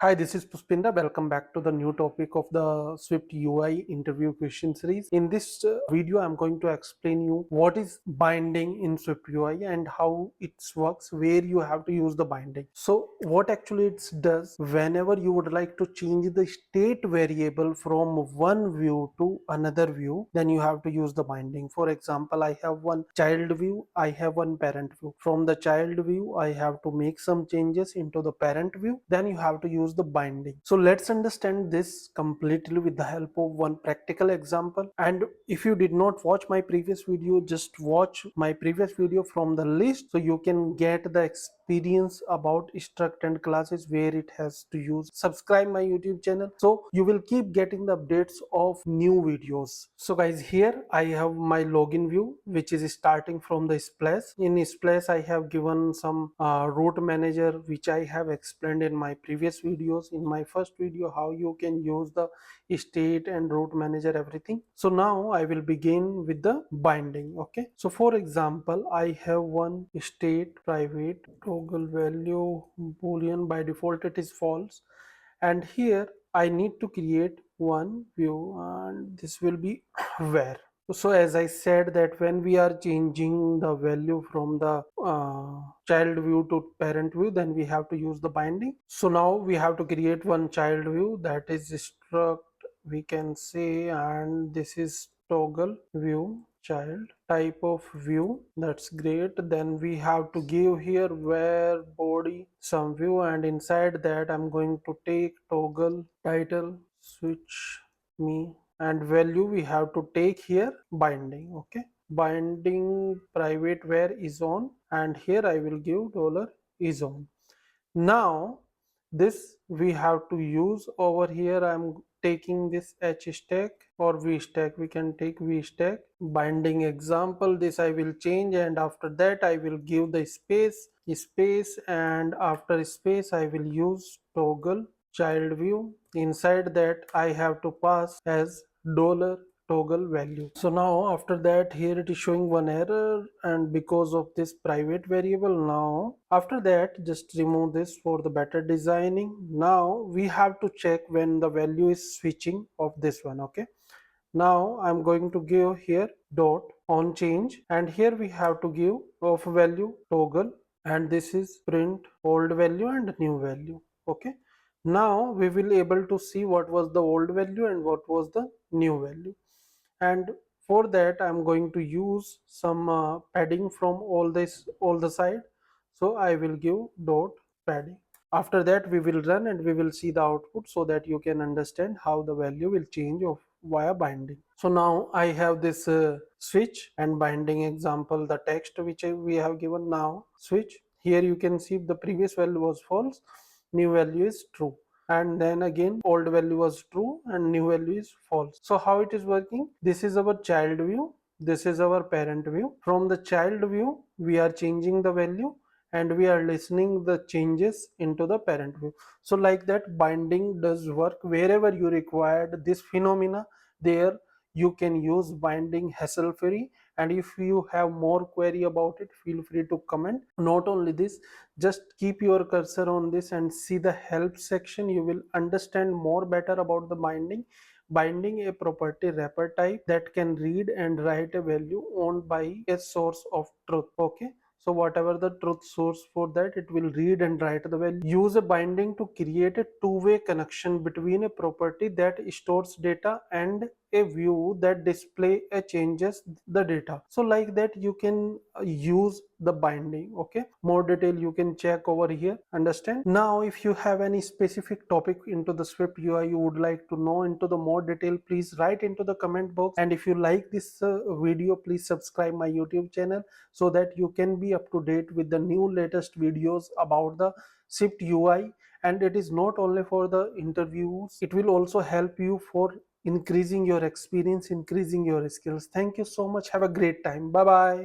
Hi, this is Pushpendra. Welcome back to the new topic of the Swift UI interview question series. In this video, I'm going to explain you what is binding in Swift UI and how it works, where you have to use the binding. So what actually it does, whenever you would like to change the state variable from one view to another view, then you have to use the binding. For example, I have one child view, I have one parent view. From the child view, I have to make some changes into the parent view. Then you have to use the binding. So let's understand this completely with the help of one practical example. And if you did not watch my previous video, just watch my previous video from the list so you can get the experience about struct and classes where it has to use. Subscribe my YouTube channel so you will keep getting the updates of new videos. So guys, here I have my login view which is starting from the splash. In splash I have given some root manager which I have explained in my previous videos. In my first video, how you can use the state and root manager, everything. So now I will begin with the binding. Okay, so for example, I have one state private toggle value boolean. By default it is false, and here I need to create one view and this will be where. So as I said that when we are changing the value from the child view to parent view, then we have to use the binding. So now we have to create one child view, that is struct we can say, and this is toggle view child type of view. That's great. Then we have to give here where body some view, and inside that I'm going to take toggle title switch me, and value we have to take here binding. Okay, binding private where is on, and here I will give dollar is on. Now this we have to use over here. I'm taking this h stack or v stack, we can take v stack binding example. This I will change, and after that I will give the space, and after space I will use toggle child view. Inside that I have to pass as dollar toggle value. So now after that, here it is showing one error, and because of this private variable. Now after that, just remove this for the better designing. Now we have to check when the value is switching of this one. Okay, now I'm going to give here dot on change, and here we have to give of value toggle, and this is print old value and new value. Okay, now we will able to see what was the old value and what was the new value. And for that I'm going to use some padding from all the side. So I will give dot padding. After that we will run and we will see the output so that you can understand how the value will change of via binding. So now I have this switch and binding example, the text which we have given. Now switch, here you can see the previous value was false, new value is true, and then again old value was true and new value is false. So how it is working, this is our child view, this is our parent view. From the child view we are changing the value and we are listening the changes into the parent view. So like that binding does work wherever you required this phenomena. There you can use binding hassle free, and if you have more query about it, feel free to comment. Not only this, just keep your cursor on this and see the help section. You will understand more better about the binding a property wrapper type that can read and write a value owned by a source of truth. Okay, so whatever the truth source, for that it will read and write the value. Use a binding to create a two-way connection between a property that stores data and a view that display a changes the data. So like that you can use the binding. Okay, more detail you can check over here, understand. Now if you have any specific topic into the Swift UI you would like to know into the more detail, please write into the comment box. And if you like this video, please subscribe my YouTube channel so that you can be up to date with the new latest videos about the Swift UI. And it is not only for the interviews, it will also help you for increasing your experience, increasing your skills. Thank you so much, have a great time, bye bye.